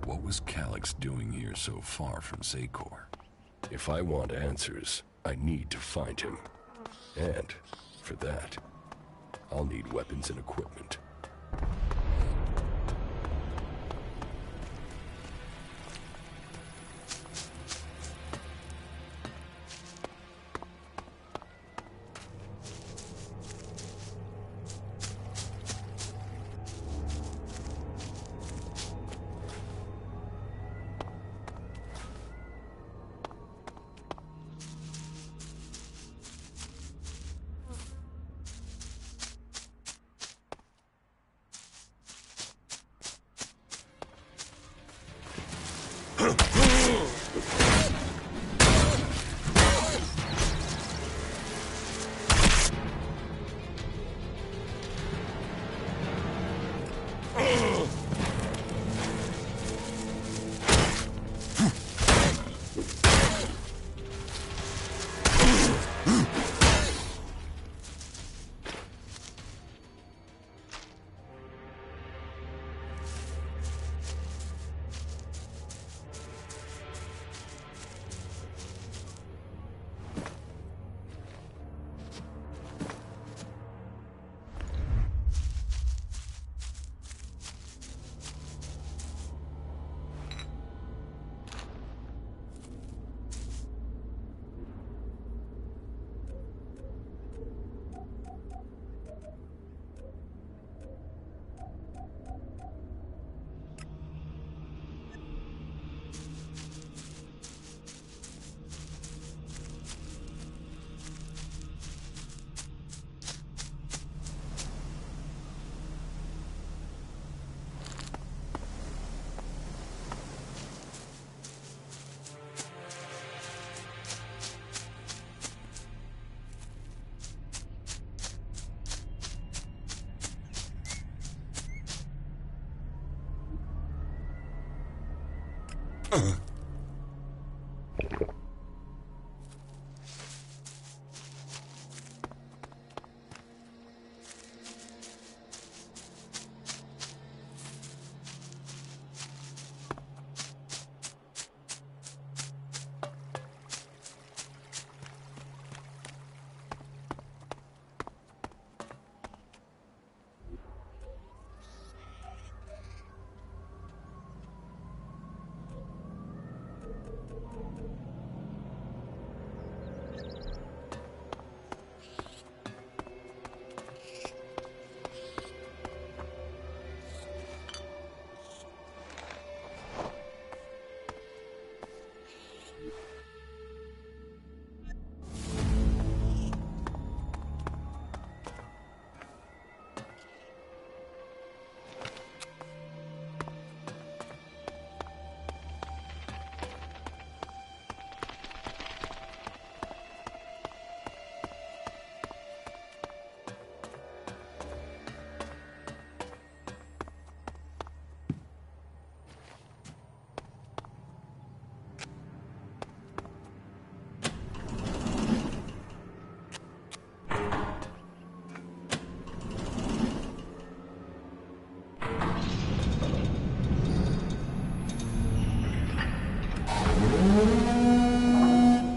What was Calyx doing here so far from Zakor? If I want answers, I need to find him. And, for that, I'll need weapons and equipment.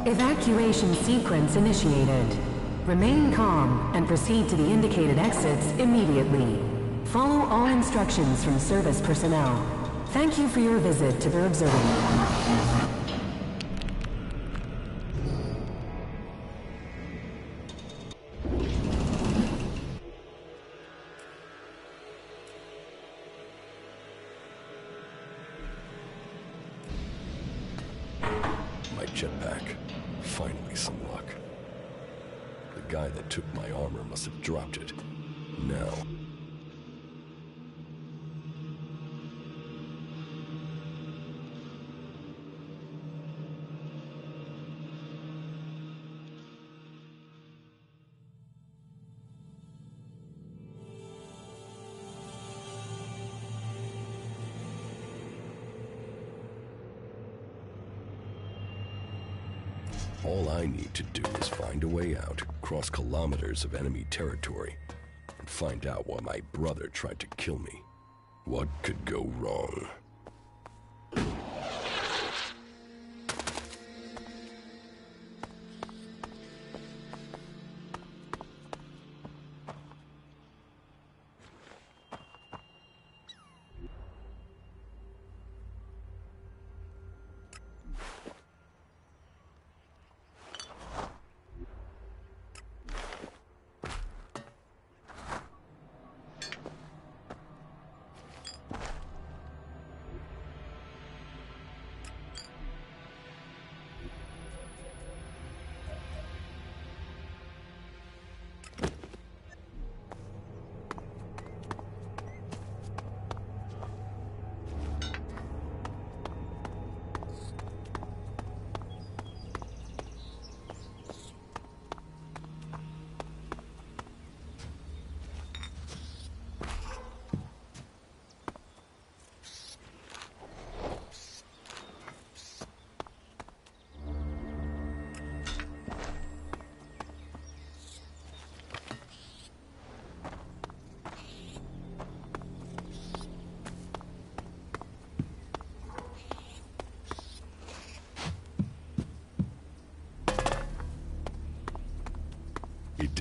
Evacuation sequence initiated. Remain calm and proceed to the indicated exits immediately. Follow all instructions from service personnel. Thank you for your visit to the observatory. My jetpack. Finally some luck. The guy that took my armor must have dropped it. Now. All I need to do is find a way out, cross kilometers of enemy territory, and find out why my brother tried to kill me. What could go wrong?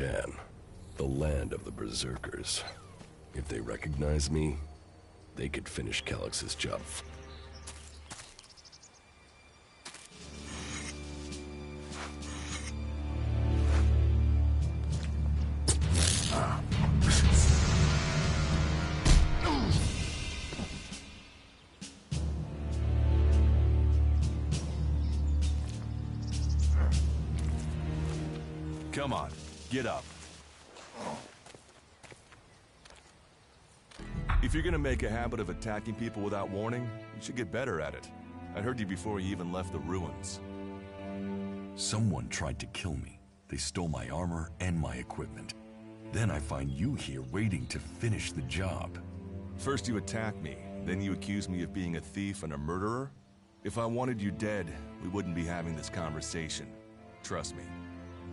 Dan, the land of the Berserkers. If they recognize me, they could finish Calix's job. Come on, get up. If you're gonna make a habit of attacking people without warning, you should get better at it. I heard you before you even left the ruins. Someone tried to kill me. They stole my armor and my equipment. Then I find you here waiting to finish the job. First you attack me, then you accuse me of being a thief and a murderer? If I wanted you dead, we wouldn't be having this conversation. Trust me.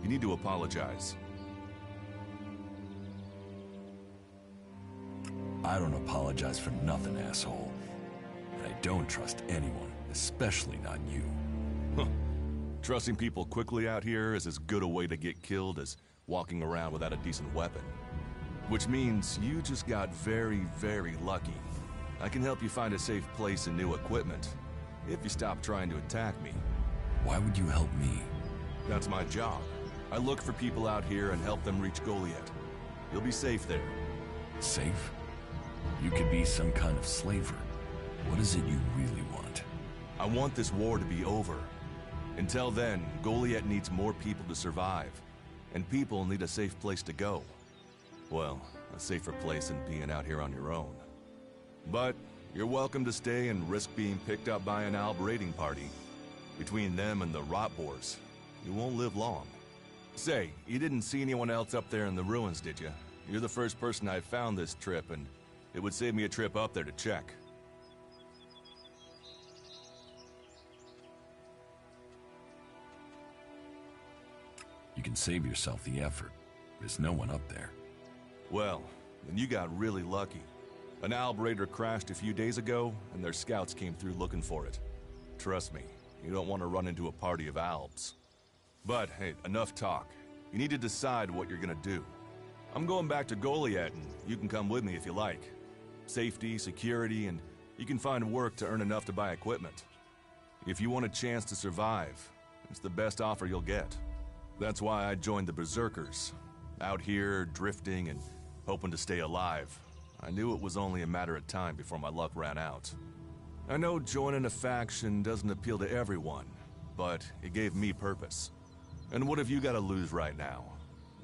You need to apologize. I don't apologize for nothing, asshole. And I don't trust anyone, especially not you. Trusting people quickly out here is as good a way to get killed as walking around without a decent weapon. Which means you just got very, very lucky. I can help you find a safe place and new equipment, if you stop trying to attack me. Why would you help me? That's my job. I look for people out here and help them reach Goliath. You'll be safe there. Safe? You could be some kind of slaver. What is it you really want? I want this war to be over. Until then, Goliath needs more people to survive. And people need a safe place to go. Well, a safer place than being out here on your own. But you're welcome to stay and risk being picked up by an Alb raiding party. Between them and the rot boars, you won't live long. Say, you didn't see anyone else up there in the ruins, did you? You're the first person I've found this trip, and it would save me a trip up there to check. You can save yourself the effort. There's no one up there. Well, then you got really lucky. An Alb raider crashed a few days ago, and their scouts came through looking for it. Trust me, you don't want to run into a party of Albs. But, hey, enough talk. You need to decide what you're gonna do. I'm going back to Goliath, and you can come with me if you like. Safety, security, and you can find work to earn enough to buy equipment. If you want a chance to survive, it's the best offer you'll get. That's why I joined the Berserkers. Out here, drifting and hoping to stay alive. I knew it was only a matter of time before my luck ran out. I know joining a faction doesn't appeal to everyone, but it gave me purpose. And what have you got to lose right now?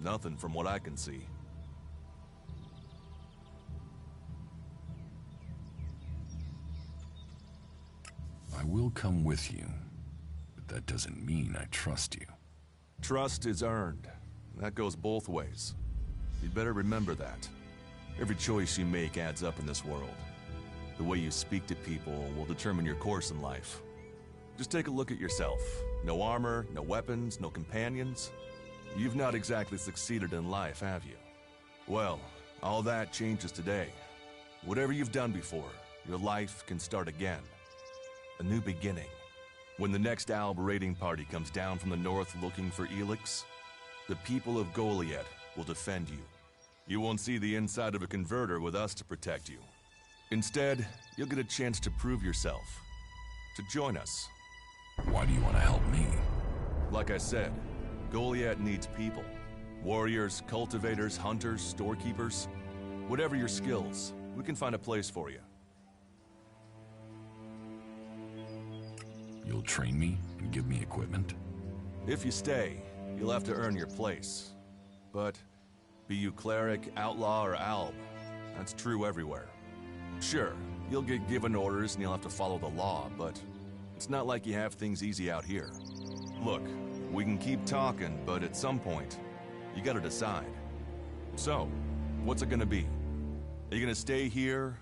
Nothing from what I can see. I will come with you, but that doesn't mean I trust you. Trust is earned. That goes both ways. You'd better remember that. Every choice you make adds up in this world. The way you speak to people will determine your course in life. Just take a look at yourself. No armor, no weapons, no companions. You've not exactly succeeded in life, have you? Well, all that changes today. Whatever you've done before, your life can start again. A new beginning. When the next Alb raiding party comes down from the north looking for Elex, the people of Goliath will defend you. You won't see the inside of a converter with us to protect you. Instead, you'll get a chance to prove yourself. To join us. Why do you want to help me? Like I said, Goliath needs people. Warriors, cultivators, hunters, storekeepers. Whatever your skills, we can find a place for you. You'll train me and give me equipment? If you stay, you'll have to earn your place. But be you cleric, outlaw, or alb, that's true everywhere. Sure, you'll get given orders and you'll have to follow the law, but it's not like you have things easy out here. Look, we can keep talking, but at some point, you gotta decide. So, what's it gonna be? Are you gonna stay here,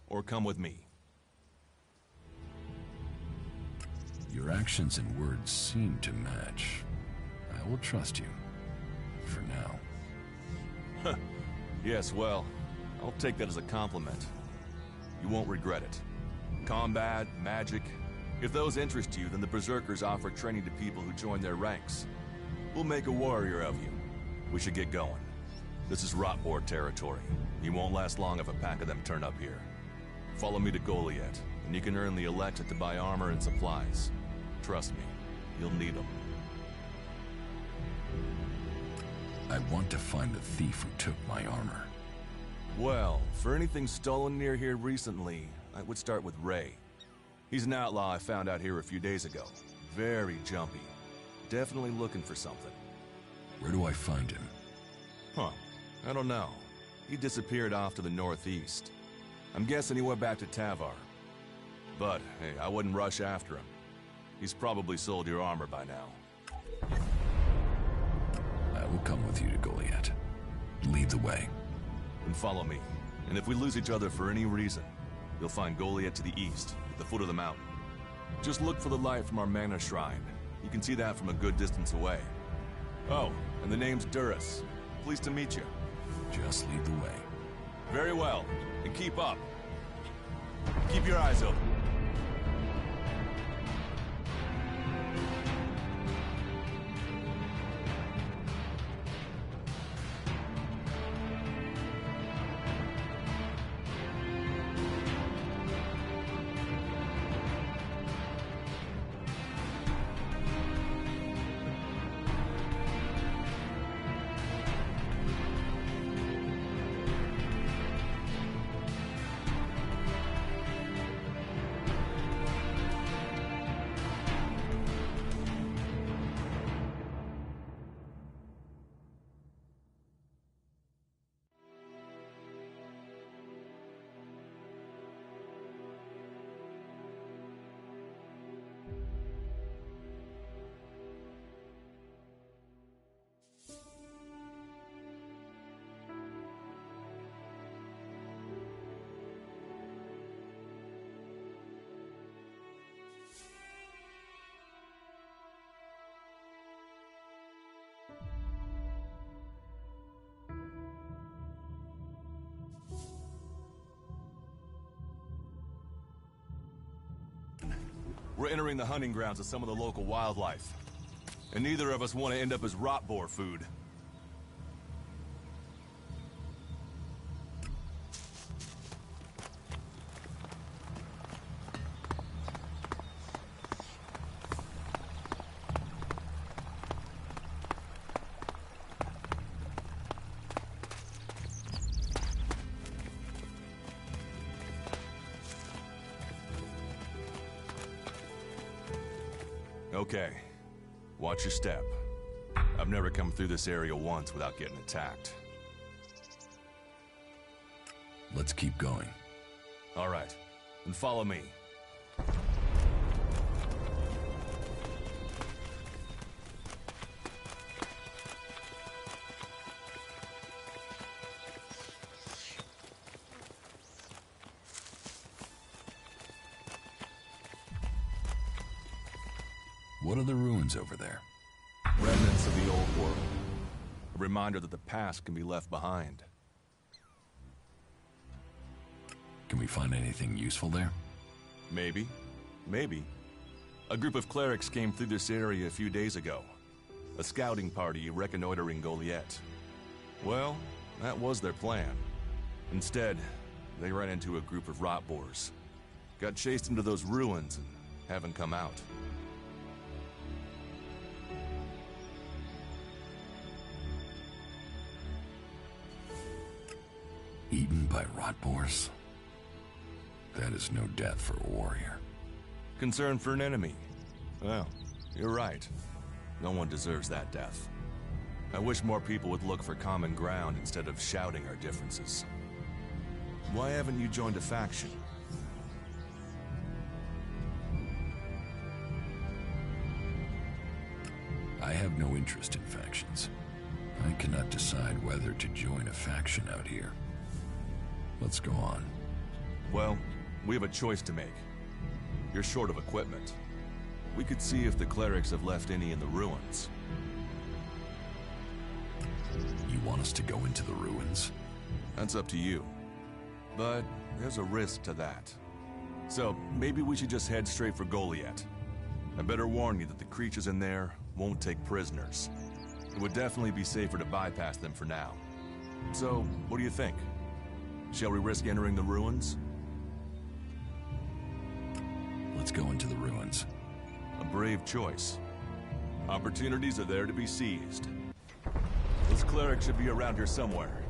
or come with me? Your actions and words seem to match. I will trust you. For now. Yes, well, I'll take that as a compliment. You won't regret it. Combat, magic. If those interest you, then the Berserkers offer training to people who join their ranks. We'll make a warrior of you. We should get going. This is Rotboard territory. He won't last long if a pack of them turn up here. Follow me to Goliath, and you can earn the Elex to buy armor and supplies. Trust me, you'll need them. I want to find the thief who took my armor. Well, for anything stolen near here recently, I would start with Ray. He's an outlaw I found out here a few days ago. Very jumpy. Definitely looking for something. Where do I find him? Huh. I don't know. He disappeared off to the northeast. I'm guessing he went back to Tavar. But, hey, I wouldn't rush after him. He's probably sold your armor by now. I will come with you to Goliath. Lead the way. And follow me. And if we lose each other for any reason, you'll find Goliath to the east, at the foot of the mountain. Just look for the light from our mana shrine. You can see that from a good distance away. Oh, and the name's Duras. Pleased to meet you. Just lead the way. Very well. And keep up. Keep your eyes open. We're entering the hunting grounds of some of the local wildlife. And neither of us want to end up as rotboar food. Okay, watch your step. I've never come through this area once without getting attacked. Let's keep going. All right, and follow me. What are the ruins over there? Remnants of the old world. A reminder that the past can be left behind. Can we find anything useful there? Maybe. Maybe. A group of clerics came through this area a few days ago. A scouting party reconnoitering Goliath. Well, that was their plan. Instead, they ran into a group of rotboars. Got chased into those ruins and haven't come out. Eaten by rotboars? That is no death for a warrior. Concern for an enemy? Well, you're right. No one deserves that death. I wish more people would look for common ground instead of shouting our differences. Why haven't you joined a faction? I have no interest in factions. I cannot decide whether to join a faction out here. Let's go on. Well, we have a choice to make. You're short of equipment. We could see if the clerics have left any in the ruins. You want us to go into the ruins? That's up to you. But there's a risk to that. So maybe we should just head straight for Goliath. I better warn you that the creatures in there won't take prisoners. It would definitely be safer to bypass them for now. So, what do you think? Shall we risk entering the ruins? Let's go into the ruins. A brave choice. Opportunities are there to be seized. This cleric should be around here somewhere.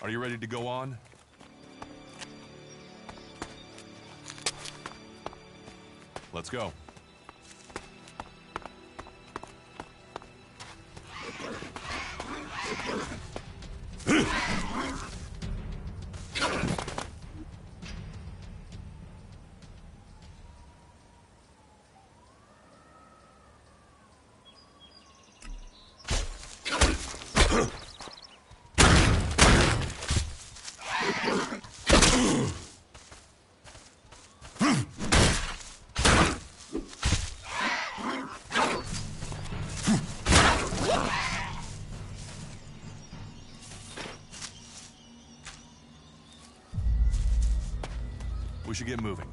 Are you ready to go on? Let's go. We should get moving.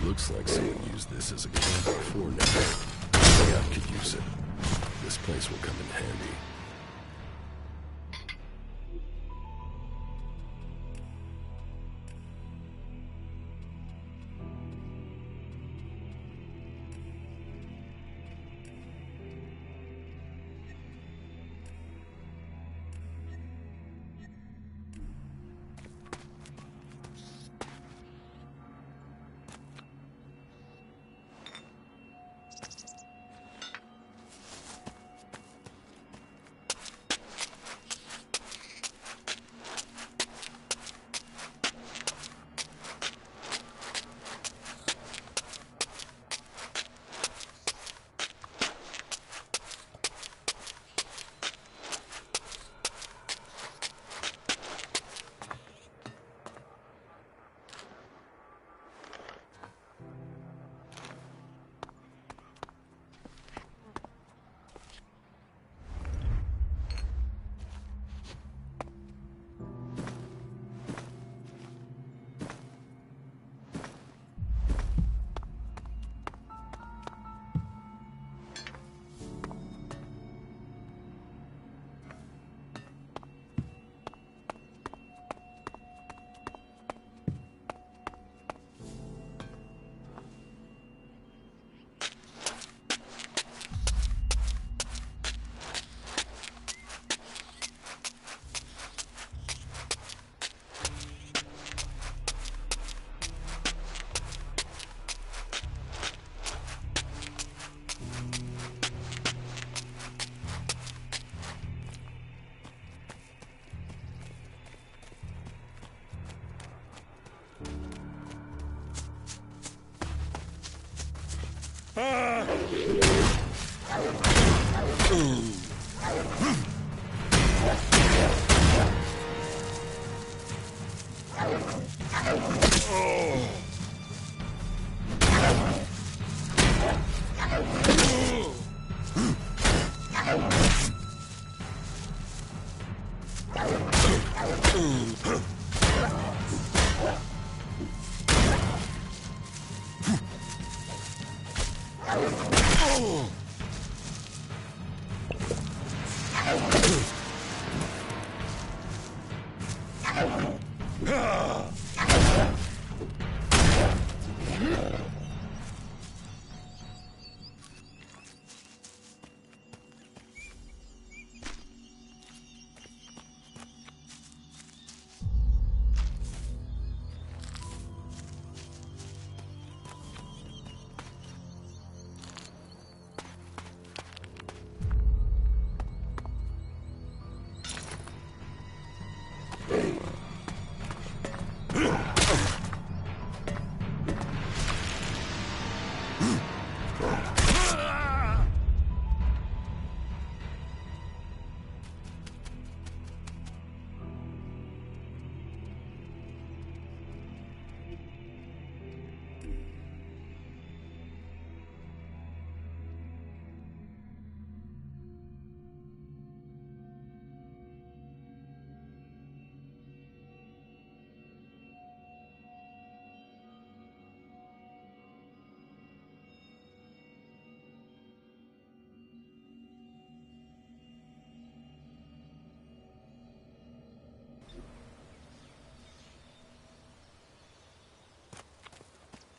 Looks like someone used this as a camp before now. Yeah, I could use it. This place will come in handy.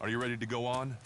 Are you ready to go on?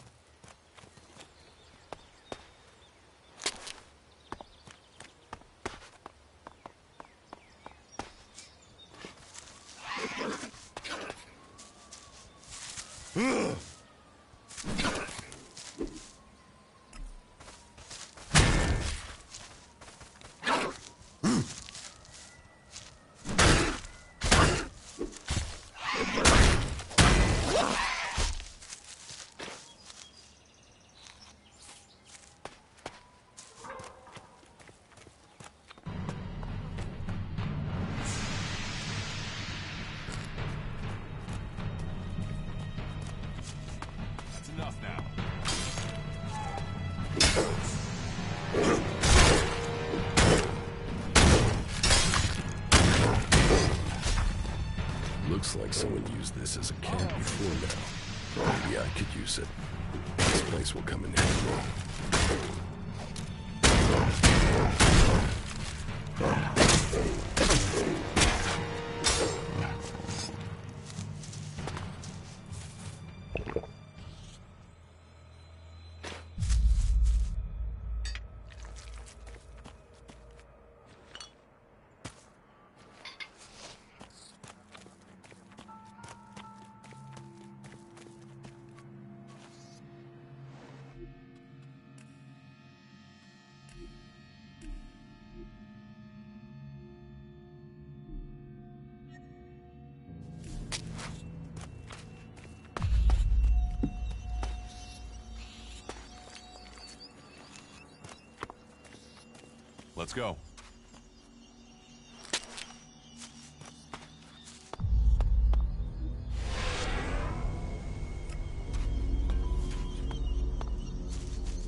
Enough now. Looks like someone used this as a camp before now. Maybe I could use it. This place will come in handy. Let's go.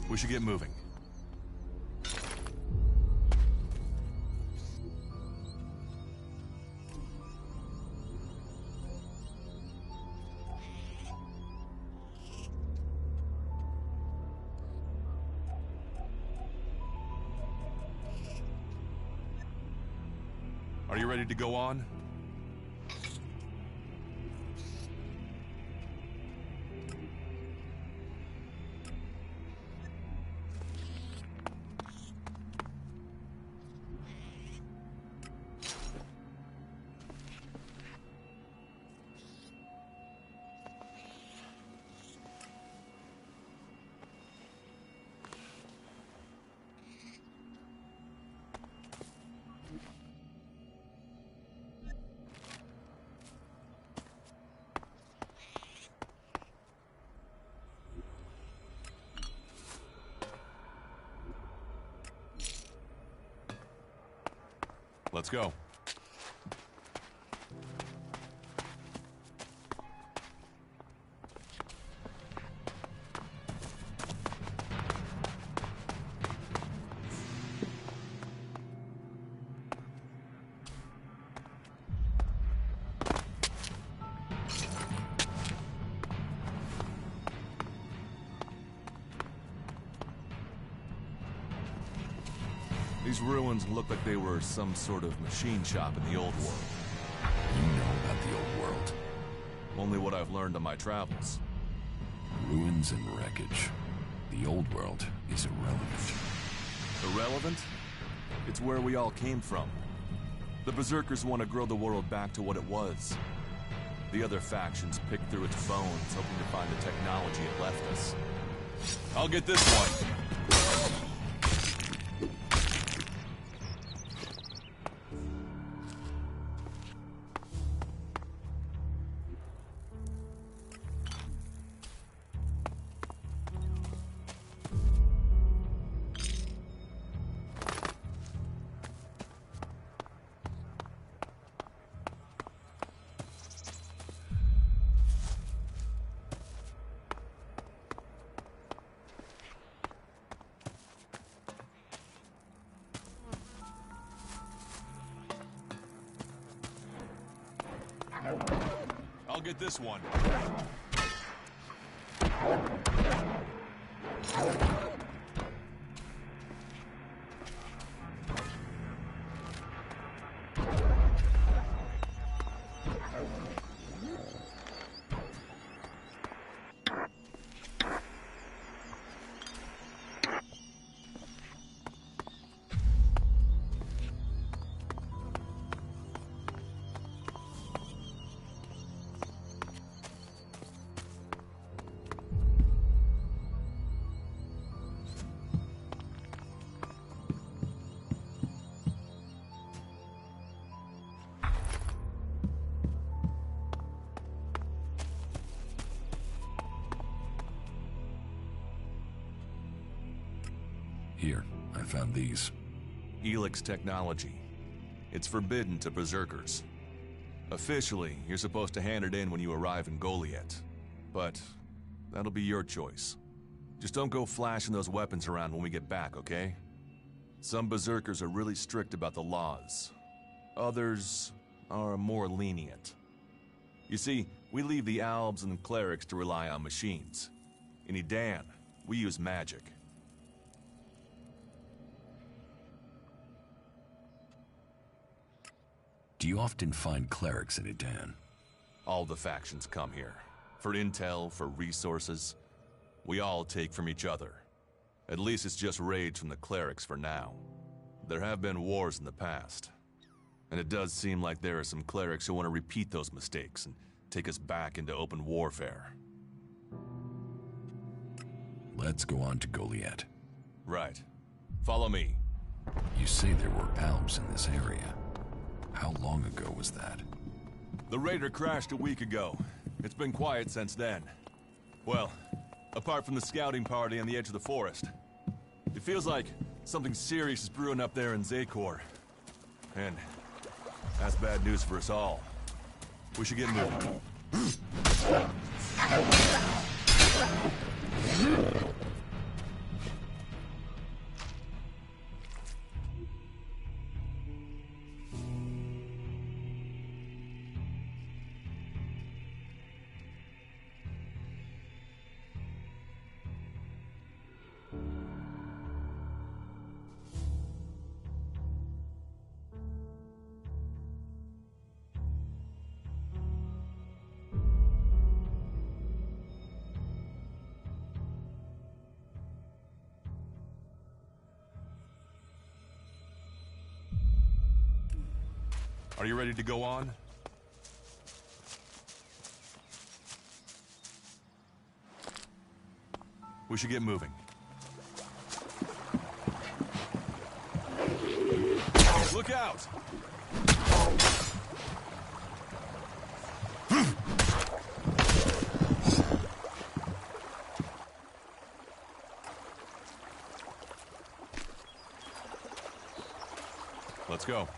We should get moving. Are you ready to go on? Let's go. These ruins look like they were some sort of machine shop in the old world. You know about the old world. Only what I've learned on my travels. Ruins and wreckage. The old world is irrelevant. Irrelevant? It's where we all came from. The Berserkers want to grow the world back to what it was. The other factions pick through its bones, hoping to find the technology it left us. I'll get this one! I'll get this one. Here, I found these. Elex technology. It's forbidden to berserkers. Officially, you're supposed to hand it in when you arrive in Goliath. But that'll be your choice. Just don't go flashing those weapons around when we get back, okay? Some berserkers are really strict about the laws. Others are more lenient. You see, we leave the Albs and clerics to rely on machines. In Edan, we use magic. Do you often find clerics in Edan? All the factions come here. For intel, for resources. We all take from each other. At least it's just raids from the clerics for now. There have been wars in the past. And it does seem like there are some clerics who want to repeat those mistakes and take us back into open warfare. Let's go on to Goliath. Right. Follow me. You say there were Alps in this area. How long ago was that? The raider crashed a week ago. It's been quiet since then. Well, apart from the scouting party on the edge of the forest. It feels like something serious is brewing up there in Zakor. And that's bad news for us all. We should get moving. Are you ready to go on? We should get moving. Look out! Let's go.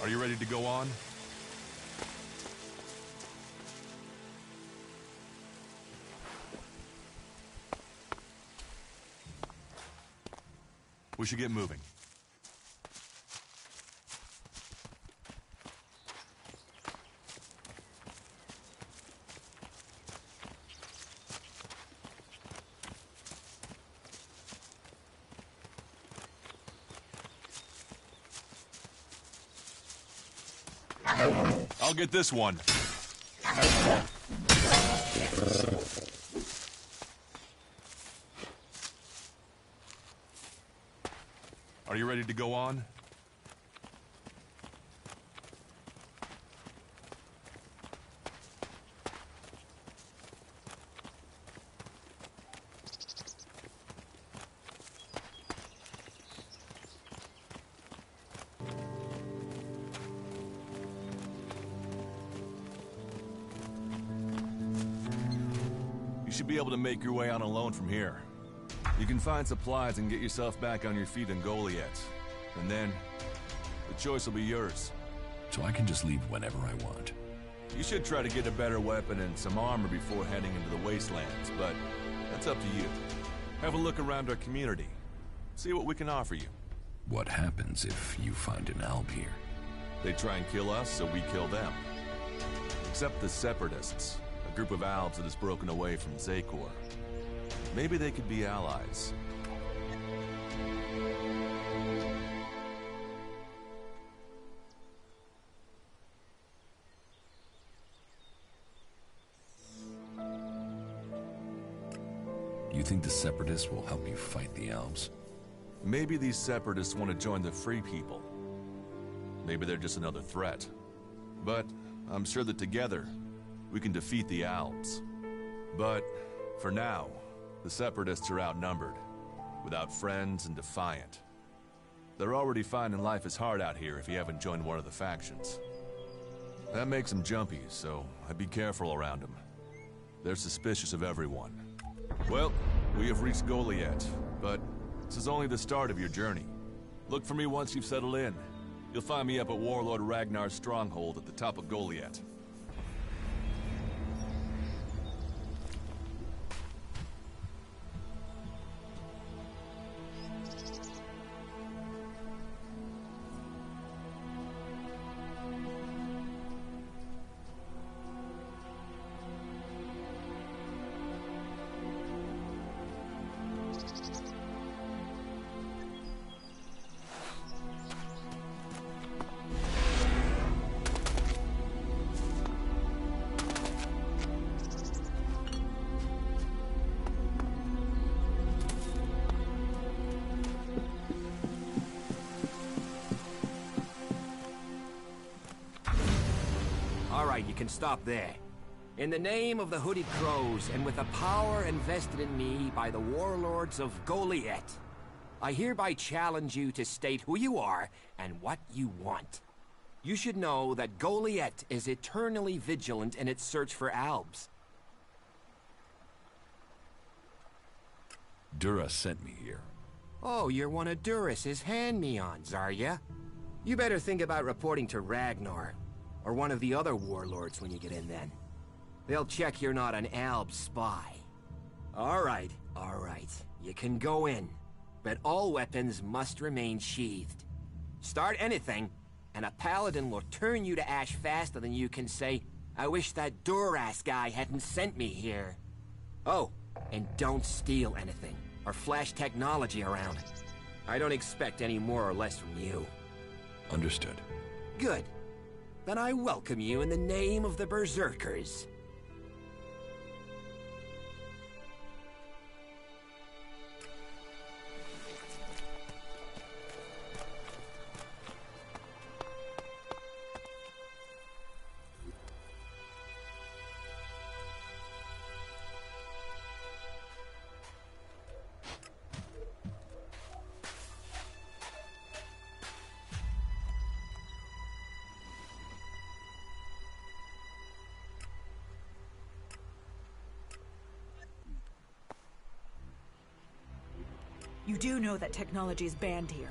Are you ready to go on? We should get moving. I'll get this one. Are you ready to go on? You should be able to make your way on alone from here. You can find supplies and get yourself back on your feet in Goliath. And then, the choice will be yours. So I can just leave whenever I want. You should try to get a better weapon and some armor before heading into the wastelands, but that's up to you. Have a look around our community. See what we can offer you. What happens if you find an alb here? They try and kill us, so we kill them. Except the Separatists, a group of Albs that has broken away from Zakor. Maybe they could be allies. You think the Separatists will help you fight the Albs? Maybe these Separatists want to join the Free People. Maybe they're just another threat. But I'm sure that together, we can defeat the Albs. But for now, the Separatists are outnumbered, without friends and defiant. They're already finding life is hard out here if you haven't joined one of the factions. That makes them jumpy, so I'd be careful around them. They're suspicious of everyone. Well, we have reached Goliath, but this is only the start of your journey. Look for me once you've settled in. You'll find me up at Warlord Ragnar's stronghold at the top of Goliath. Alright, you can stop there. In the name of the Hooded Crows, and with the power invested in me by the warlords of Goliath, I hereby challenge you to state who you are and what you want. You should know that Goliath is eternally vigilant in its search for Albs. Dura sent me here. Oh, you're one of Duras's hand-me-ons, are ya? You better think about reporting to Ragnar, or one of the other warlords when you get in then. They'll check you're not an Alb spy. Alright, you can go in, but all weapons must remain sheathed. Start anything, and a paladin will turn you to ash faster than you can say, I wish that Duras guy hadn't sent me here. Oh, and don't steal anything, or flash technology around. I don't expect any more or less from you. Understood. Good. Then I welcome you in the name of the Berserkers. You do know that technology is banned here.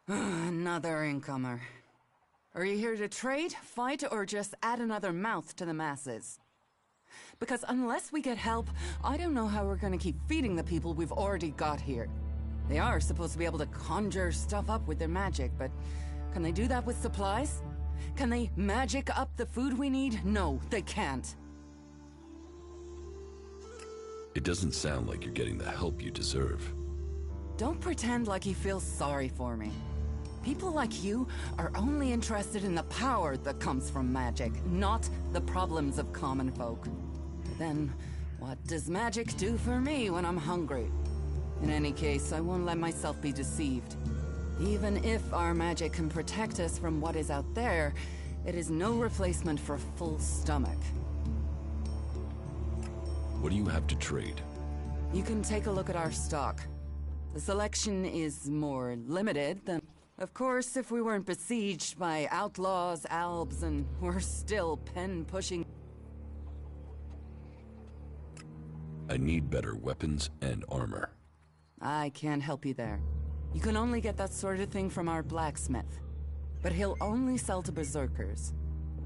Another incomer. Are you here to trade, fight, or just add another mouth to the masses? Because unless we get help, I don't know how we're gonna keep feeding the people we've already got here. They are supposed to be able to conjure stuff up with their magic, but can they do that with supplies? Can they magic up the food we need? No, they can't. It doesn't sound like you're getting the help you deserve. Don't pretend like you feel sorry for me. People like you are only interested in the power that comes from magic, not the problems of common folk. Then, what does magic do for me when I'm hungry? In any case, I won't let myself be deceived. Even if our magic can protect us from what is out there, it is no replacement for a full stomach. What do you have to trade? You can take a look at our stock. The selection is more limited than... Of course, if we weren't besieged by outlaws, albs, and we're still pen-pushing... I need better weapons and armor. I can't help you there. You can only get that sort of thing from our blacksmith. But he'll only sell to berserkers.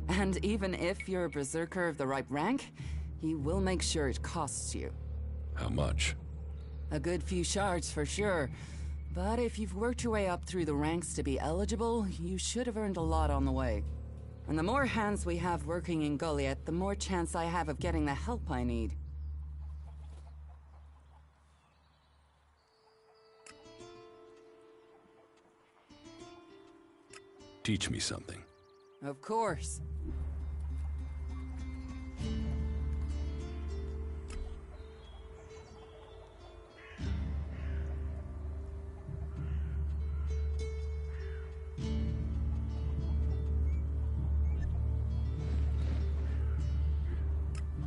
And even if you're a berserker of the right rank, he will make sure it costs you. How much? A good few shards for sure. But if you've worked your way up through the ranks to be eligible, you should have earned a lot on the way. And the more hands we have working in Goliath, the more chance I have of getting the help I need. Teach me something. Of course.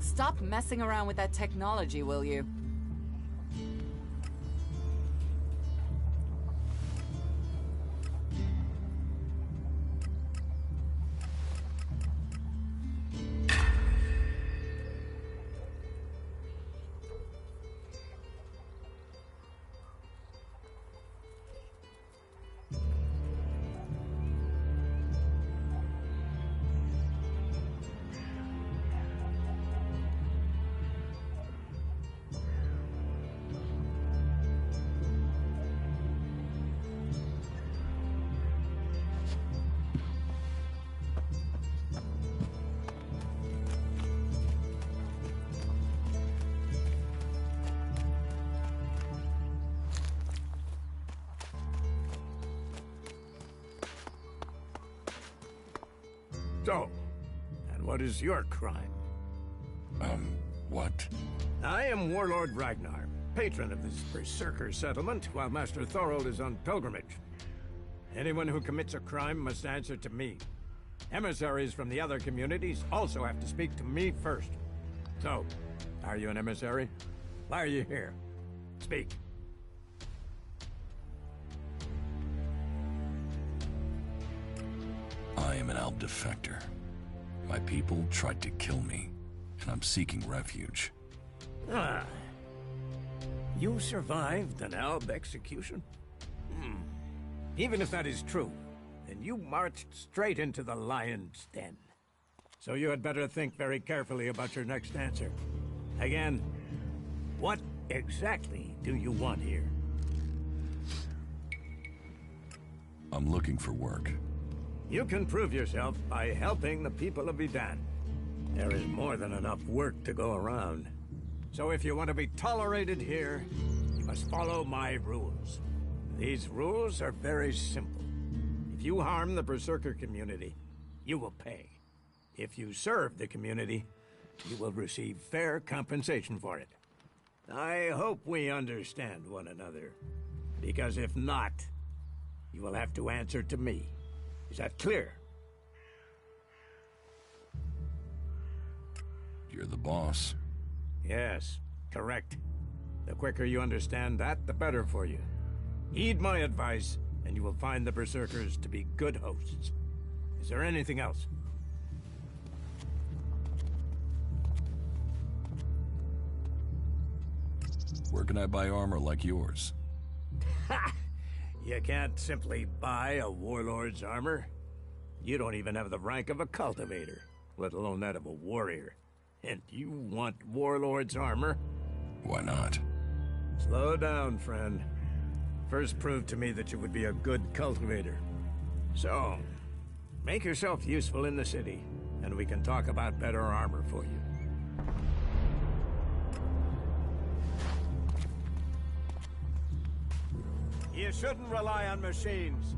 Stop messing around with that technology, will you? So, and what is your crime? What? I am Warlord Ragnar, patron of this berserker settlement, while Master Thorold is on pilgrimage. Anyone who commits a crime must answer to me. Emissaries from the other communities also have to speak to me first. So, are you an emissary? Why are you here? Speak. I am an Alb defector. My people tried to kill me, and I'm seeking refuge. Ah. You survived an Alb execution? Even if that is true, then you marched straight into the lion's den. So you had better think very carefully about your next answer. Again, what exactly do you want here? I'm looking for work. You can prove yourself by helping the people of Idan. There is more than enough work to go around. So if you want to be tolerated here, you must follow my rules. These rules are very simple. If you harm the Berserker community, you will pay. If you serve the community, you will receive fair compensation for it. I hope we understand one another, because if not, you will have to answer to me. Is that clear? You're the boss. Yes, correct. The quicker you understand that, the better for you. Heed my advice, and you will find the Berserkers to be good hosts. Is there anything else? Where can I buy armor like yours? Ha! You can't simply buy a warlord's armor. You don't even have the rank of a cultivator, let alone that of a warrior. And you want warlord's armor? Why not? Slow down, friend. First prove to me that you would be a good cultivator. So, Make yourself useful in the city, and we can talk about better armor for you. You shouldn't rely on machines.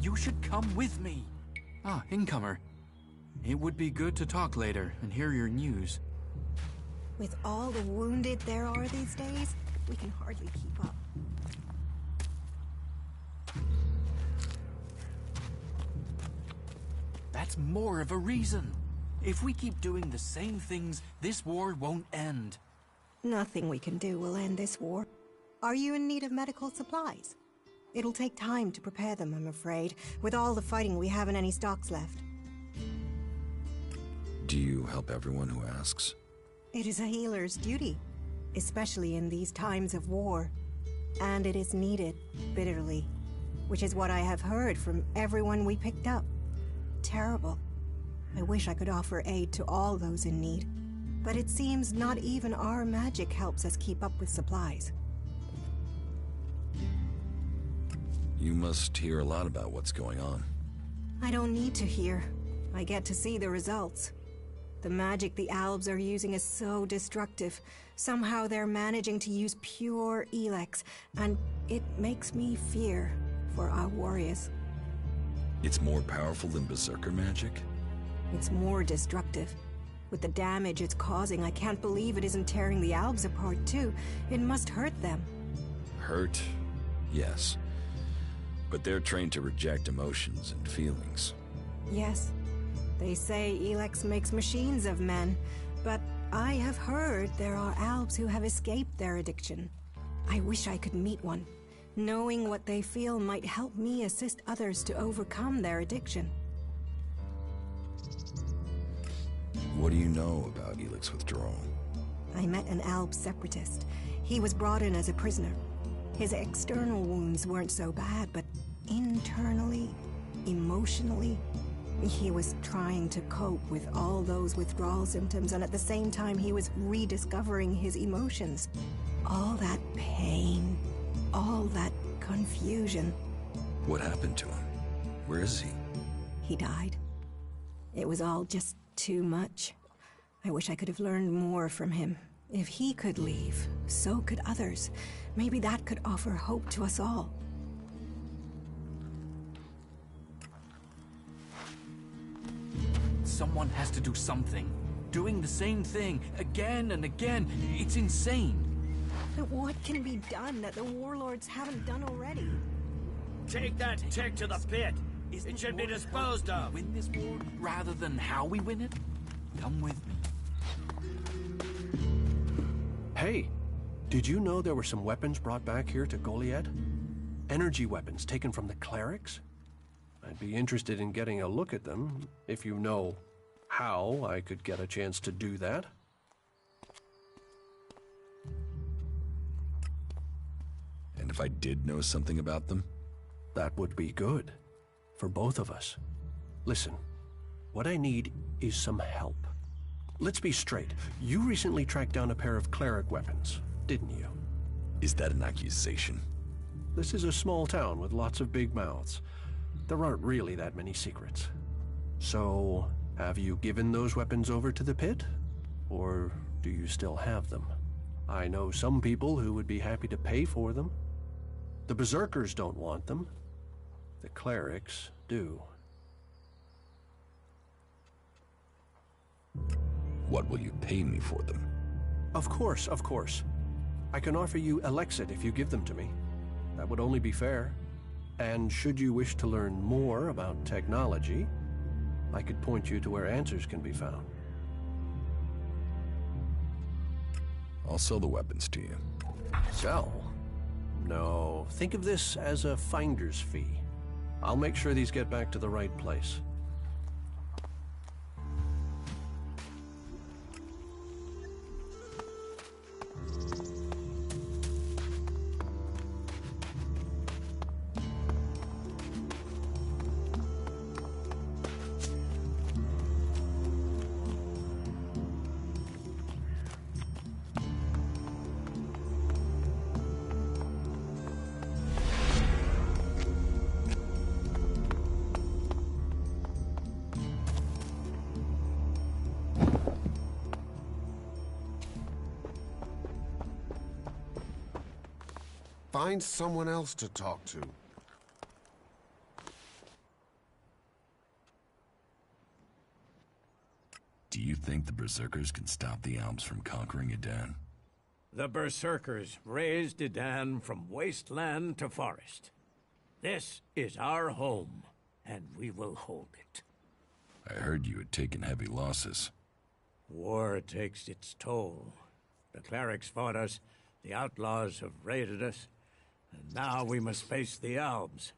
You should come with me. Ah, incomer. It would be good to talk later and hear your news. With all the wounded there are these days, we can hardly keep up. That's more of a reason. If we keep doing the same things, this war won't end. Nothing we can do will end this war. Are you in need of medical supplies? It'll take time to prepare them, I'm afraid, with all the fighting we haven't any stocks left. Do you help everyone who asks? It is a healer's duty, especially in these times of war. And it is needed, bitterly, which is what I have heard from everyone we picked up. Terrible. I wish I could offer aid to all those in need, but it seems not even our magic helps us keep up with supplies. You must hear a lot about what's going on. I don't need to hear. I get to see the results. The magic the Albs are using is so destructive. Somehow they're managing to use pure Elex, and it makes me fear for our warriors. It's more powerful than Berserker magic? It's more destructive. With the damage it's causing, I can't believe it isn't tearing the Albs apart too. It must hurt them. Hurt? Yes. But they're trained to reject emotions and feelings. Yes. They say Elex makes machines of men, but I have heard there are Albs who have escaped their addiction. I wish I could meet one. Knowing what they feel might help me assist others to overcome their addiction. What do you know about Elex withdrawal? I met an Alb separatist. He was brought in as a prisoner. His external wounds weren't so bad, but internally, emotionally, he was trying to cope with all those withdrawal symptoms, and at the same time he was rediscovering his emotions. All that pain, all that confusion. What happened to him? Where is he? He died. It was all just too much. I wish I could have learned more from him. If he could leave, so could others. Maybe that could offer hope to us all. Someone has to do something. Doing the same thing again and again, it's insane. But what can be done that the warlords haven't done already? Take that tick to the pit. It should be disposed of. Win this war rather than how we win it? Come with me. Hey, did you know there were some weapons brought back here to Goliad? Energy weapons taken from the clerics? I'd be interested in getting a look at them, if you know how I could get a chance to do that. And if I did know something about them? That would be good. For both of us. Listen, what I need is some help. Let's be straight. You recently tracked down a pair of cleric weapons, didn't you? Is that an accusation? This is a small town with lots of big mouths. There aren't really that many secrets. So, have you given those weapons over to the pit? Or do you still have them? I know some people who would be happy to pay for them. The Berserkers don't want them. The clerics do. What will you pay me for them? Of course, of course. I can offer you Elexit if you give them to me. That would only be fair. And should you wish to learn more about technology, I could point you to where answers can be found. I'll sell the weapons to you. Sell? No, think of this as a finder's fee. I'll make sure these get back to the right place. Find someone else to talk to. Do you think the Berserkers can stop the Alps from conquering Edan? The Berserkers raised Edan from wasteland to forest. This is our home, and we will hold it. I heard you had taken heavy losses. War takes its toll. The clerics fought us, the outlaws have raided us, and now we must face the Alps.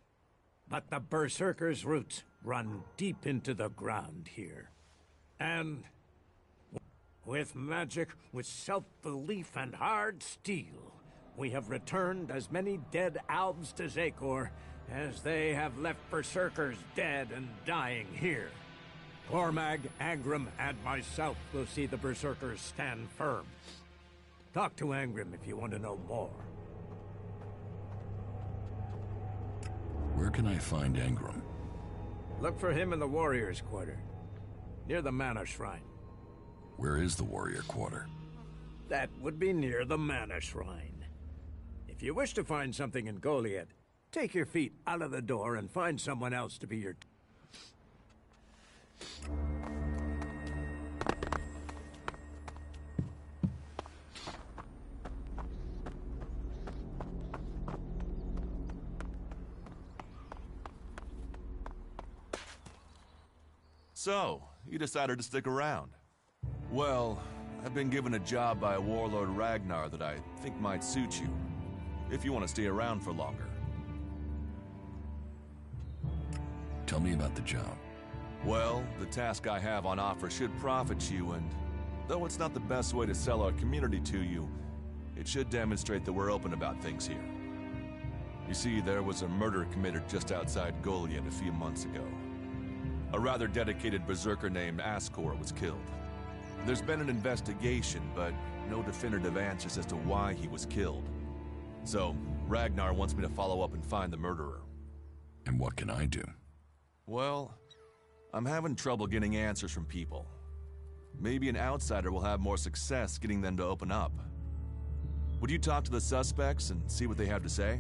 But the Berserkers' roots run deep into the ground here. And with magic, with self-belief and hard steel, we have returned as many dead Alps to Zakor as they have left Berserkers dead and dying here. Cormag, Angrim, and myself will see the Berserkers stand firm. Talk to Angrim if you want to know more. Where can I find Angrim? Look for him in the Warriors' Quarter, near the Mana Shrine. Where is the Warrior Quarter? That would be near the Mana Shrine. If you wish to find something in Goliad, take your feet out of the door and find someone else to be your... So, you decided to stick around. Well, I've been given a job by Warlord Ragnar that I think might suit you, if you want to stay around for longer. Tell me about the job. Well, the task I have on offer should profit you, and though it's not the best way to sell our community to you, it should demonstrate that we're open about things here. You see, there was a murder committed just outside Goliad a few months ago. A rather dedicated berserker named Ascor was killed. There's been an investigation, but no definitive answers as to why he was killed. So, Ragnar wants me to follow up and find the murderer. And what can I do? Well, I'm having trouble getting answers from people. Maybe an outsider will have more success getting them to open up. Would you talk to the suspects and see what they have to say?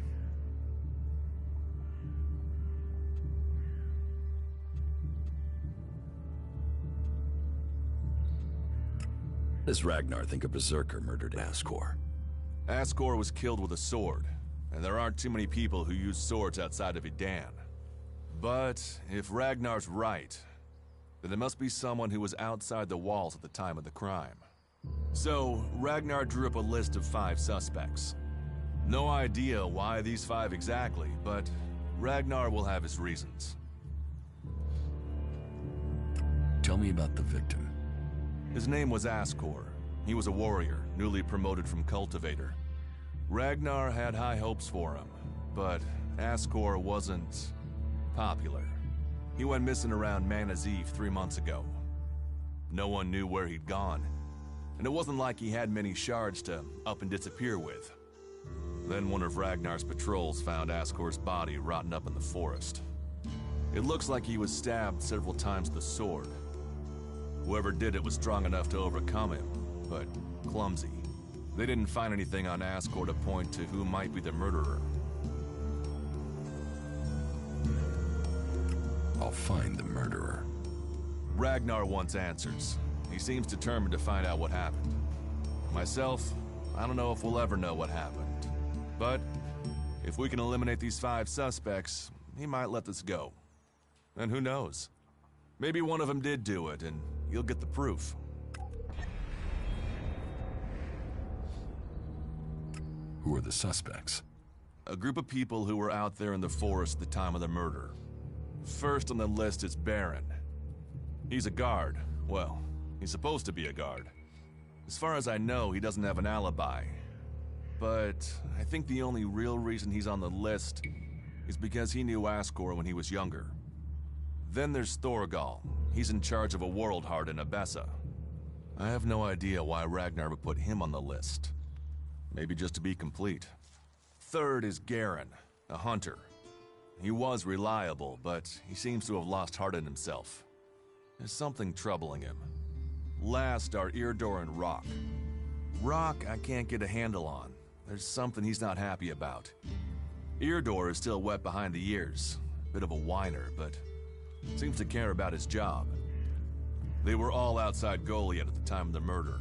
Does Ragnar think a berserker murdered Ascor? Ascor was killed with a sword, and there aren't too many people who use swords outside of Edan. But if Ragnar's right, then it must be someone who was outside the walls at the time of the crime. So, Ragnar drew up a list of 5 suspects. No idea why these 5 exactly, but Ragnar will have his reasons. Tell me about the victim. His name was Ascor. He was a warrior, newly promoted from cultivator. Ragnar had high hopes for him, but Ascor wasn't popular. He went missing around Mana's Eve 3 months ago. No one knew where he'd gone, and it wasn't like he had many shards to up and disappear with. Then one of Ragnar's patrols found Ascor's body rotten up in the forest. It looks like he was stabbed several times with a sword. Whoever did it was strong enough to overcome him, but clumsy. They didn't find anything on Ascor to point to who might be the murderer. I'll find the murderer. Ragnar wants answers. He seems determined to find out what happened. Myself, I don't know if we'll ever know what happened. But if we can eliminate these 5 suspects, he might let this go. And who knows? Maybe one of them did do it, and you'll get the proof. Who are the suspects? A group of people who were out there in the forest at the time of the murder. First on the list is Baron. He's a guard. Well, he's supposed to be a guard. As far as I know, he doesn't have an alibi. But I think the only real reason he's on the list is because he knew Ascor when he was younger. Then there's Thorgal. He's in charge of a world heart in Abessa. I have no idea why Ragnar would put him on the list. Maybe just to be complete. Third is Garen, a hunter. He was reliable, but he seems to have lost heart in himself. There's something troubling him. Last are Eardor and Rock. Rock I can't get a handle on. There's something he's not happy about. Eardor is still wet behind the ears. Bit of a whiner, but seems to care about his job. They were all outside Goliath at the time of the murder.